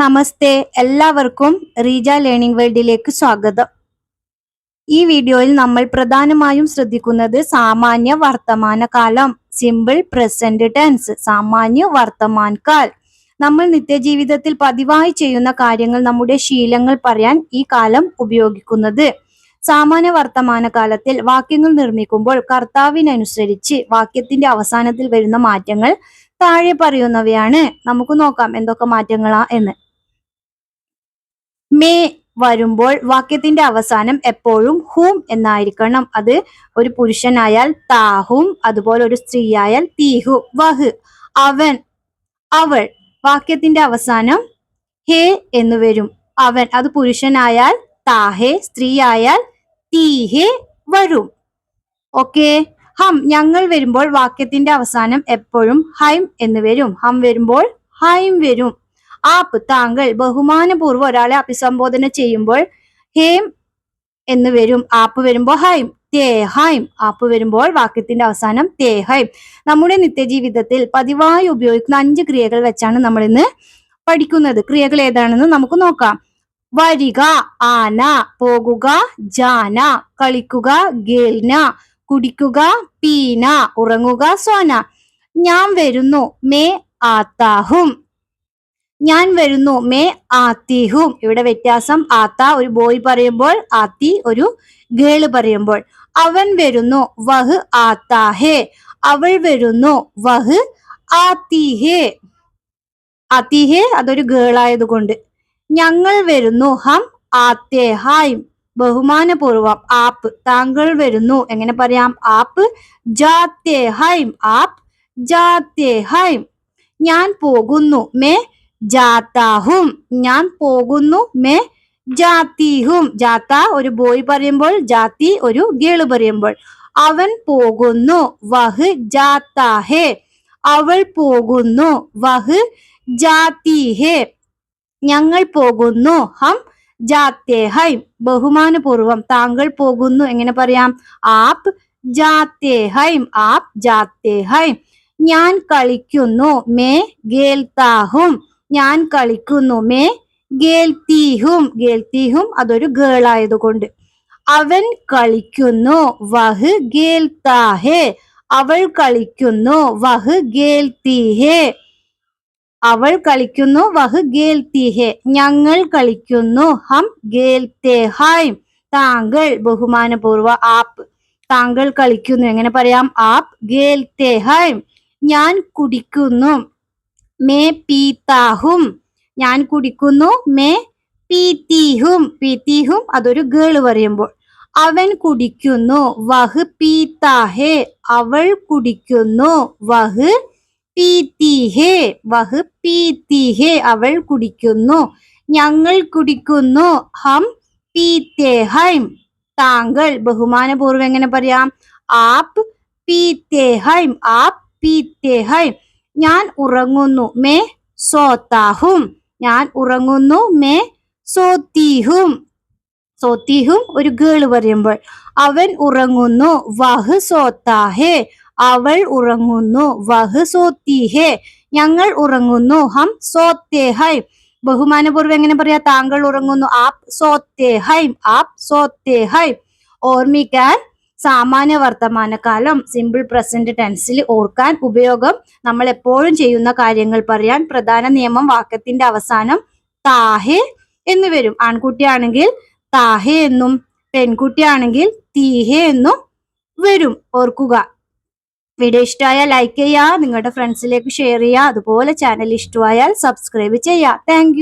നമസ്തേ, എല്ലാവർക്കും റീജ ലേണിംഗ് വേൾഡിലേക്ക് സ്വാഗതം. ഈ വീഡിയോയിൽ നമ്മൾ പ്രധാനമായും ശ്രദ്ധിക്കുന്നത് സാമാന്യ വർത്തമാനകാലം, സിമ്പിൾ പ്രസന്റ് ടെൻസ്, സാമാന്യ വർത്തമാൻകാൽ. നമ്മൾ നിത്യജീവിതത്തിൽ പതിവായി ചെയ്യുന്ന കാര്യങ്ങൾ, നമ്മുടെ ശീലങ്ങൾ പറയാൻ ഈ കാലം ഉപയോഗിക്കുന്നത്. സാമാന്യ വർത്തമാനകാലത്തിൽ വാക്യങ്ങൾ നിർമ്മിക്കുമ്പോൾ കർത്താവിനനുസരിച്ച് വാക്യത്തിന്റെ അവസാനത്തിൽ വരുന്ന മാറ്റങ്ങൾ താഴെ പറയുന്നവയാണ്. നമുക്ക് നോക്കാം എന്തൊക്കെ മാറ്റങ്ങളാ എന്ന്. മേ വരുമ്പോൾ വാക്യത്തിന്റെ അവസാനം എപ്പോഴും ഹൂം എന്നായിരിക്കണം. അത് ഒരു പുരുഷനായാൽ താഹും, അതുപോലെ ഒരു സ്ത്രീയായാൽ തീഹു. വഹ് അവൻ, അവൾ. വാക്യത്തിന്റെ അവസാനം ഹേ എന്ന് വരും. അവൻ, അത് പുരുഷനായാൽ താഹേ, സ്ത്രീയായാൽ തീഹേ വരും. ഓക്കെ. ഹം, ഞങ്ങൾ വരുമ്പോൾ വാക്യത്തിന്റെ അവസാനം എപ്പോഴും ഹൈം എന്ന് വരും. ഹം വരുമ്പോൾ ഹൈം വരും. ആപ്പ്, താങ്കൾ. ബഹുമാനപൂർവ്വം ഒരാളെ അഭിസംബോധന ചെയ്യുമ്പോൾ ഹേം എന്ന് വരും. ആപ്പ് വരുമ്പോൾ ഹൈം. തേ ഹൈം. ആപ്പ് വരുമ്പോൾ വാക്യത്തിന്റെ അവസാനം തേ ഹൈം. നമ്മുടെ നിത്യജീവിതത്തിൽ പതിവായി ഉപയോഗിക്കുന്ന 5 ക്രിയകൾ വെച്ചാണ് നമ്മൾ ഇന്ന് പഠിക്കുന്നത്. ക്രിയകൾ ഏതാണെന്ന് നമുക്ക് നോക്കാം. വരിക ആന, പോകുക ജാന, കളിക്കുക ഗേൽന, കുടിക്കുക പീന, ഉറങ്ങുക സോന. ഞാൻ വരുന്നു മേ ആത്താഹും. ഞാൻ വരുന്നു മേ ആത്തിഹും. ഇവിടെ വ്യത്യാസം, ആത്ത ഒരു ബോയ് പറയുമ്പോൾ, ആത്തി ഒരു ഗേള് പറയുമ്പോൾ. അവൻ വരുന്നു വഹ് ആത്താഹേ. അവൾ വരുന്നു വഹ് ആത്തിഹേ. ആത്തിഹേ അതൊരു ഗേളായതുകൊണ്ട്. ഞങ്ങൾ വരുന്നു ഹം ആത്തേ ഹൈം. ബഹുമാനപൂർവം. ആപ്പ്, താങ്കൾ വരുന്നു. എങ്ങനെ പറയാം? ആപ്പ് ജാത്തേ ഹൈം. ആപ്പ് ജാത്തേ ഹൈം. ഞാൻ പോകുന്നു മേ ജാത്താഹും. ഞാൻ പോകുന്നു മേ ജാത്തിഹും. ജാത്ത ഒരു ബോയ് പറയുമ്പോൾ, ജാത്തി ഒരു ഗേള് പറയുമ്പോൾ. അവൻ പോകുന്നു വഹ് ജാത്താഹേ. അവൾ പോകുന്നു വഹ് ജാത്തിഹേ. ഞങ്ങൾ പോകുന്നു ഹം ജാത്തേ ഹൈം. ബഹുമാനപൂർവം. താങ്കൾ പോകുന്നു എങ്ങനെ പറയാം? ആപ്പ് ജാത്തേ ഹൈം. ആപ്പ് ജാത്തേ ഹൈം. ഞാൻ കളിക്കുന്നു മേ ഗേൽത്താഹും. ഞാൻ കളിക്കുന്നു മേ ഗേൽത്തീഹും. ഗേൽത്തീഹും അതൊരു ഗേൾ ആയതുകൊണ്ട്. അവൻ കളിക്കുന്നു വഹ് ഗേൽത്താഹേ. അവൾ കളിക്കുന്നു വഹ് ഗേൽത്തീഹേ. അവൾ കളിക്കുന്നു വഹ് ഗേൽത്തീഹേ. ഞങ്ങൾ കളിക്കുന്നു ഹം ഗേൽത്തേ ഹൈം. താങ്കൾ, ബഹുമാനപൂർവ്വ. ആപ്പ്, താങ്കൾ കളിക്കുന്നു എങ്ങനെ പറയാം? ആപ്പ് ഗേൽത്തേ ഹൈം. ഞാൻ കുടിക്കുന്നു മേ പീത്താഹും. ഞാൻ കുടിക്കുന്നു മേ പീത്തീഹും. പീത്തീഹും അതൊരു ഗേള് പറയുമ്പോൾ. അവൻ കുടിക്കുന്നു വഹ് പീത്താഹേ. അവൾ കുടിക്കുന്നു വഹ് പീത്തീഹേ. വഹ് പീത്തീഹേ. അവൾ കുടിക്കുന്നു. ഞങ്ങൾ കുടിക്കുന്നു ഹം പീത്തേ ഹൈം. താങ്കൾ, ബഹുമാനപൂർവ്വം എങ്ങനെ പറയാം? ആപ്പ് പീത്തേ ഹൈം. ആപ്പ് പീത്തേ ഹൈം. ഞാൻ ഉറങ്ങുന്നു മേ സോത്താഹും. ഞാൻ ഉറങ്ങുന്നു മേ സോത്തീഹും. സോത്തീഹും ഒരു ഗേള് പറയുമ്പോൾ. അവൻ ഉറങ്ങുന്നു വഹ് സോത്താഹേ. അവൾ ഉറങ്ങുന്നു വഹ് സോത്തീഹേ. ഞങ്ങൾ ഉറങ്ങുന്നു ഹം സോത്തേ ഹൈം. ബഹുമാനപൂർവ്വം എങ്ങനെ പറയാ? താങ്കൾ ഉറങ്ങുന്നു ആപ്പ് സോത്തേ ഹൈം. ആപ്പ് സോത്തേ ഹൈം. ഓർമ്മിക്കാൻ സാമാന്യ വർത്തമാനകാലം, സിമ്പിൾ പ്രസന്റ് ടെൻസിൽ ഓർക്കാൻ ഉപയോഗം. നമ്മൾ എപ്പോഴും ചെയ്യുന്ന കാര്യങ്ങൾ പറയാൻ പ്രധാന നിയമം, വാക്യത്തിന്റെ അവസാനം താഹേ എന്ന് വരും. ആൺകുട്ടിയാണെങ്കിൽ താഹേ എന്നും, പെൺകുട്ടിയാണെങ്കിൽ തീഹേ എന്നും വരും. ഓർക്കുക. വീഡിയോ ഇഷ്ടമായാൽ ലൈക്ക് ചെയ്യുക, നിങ്ങളുടെ ഫ്രണ്ട്സിലേക്ക് ഷെയർ ചെയ്യുക. അതുപോലെ ചാനൽ ഇഷ്ടമായാൽ സബ്സ്ക്രൈബ് ചെയ്യുക. താങ്ക്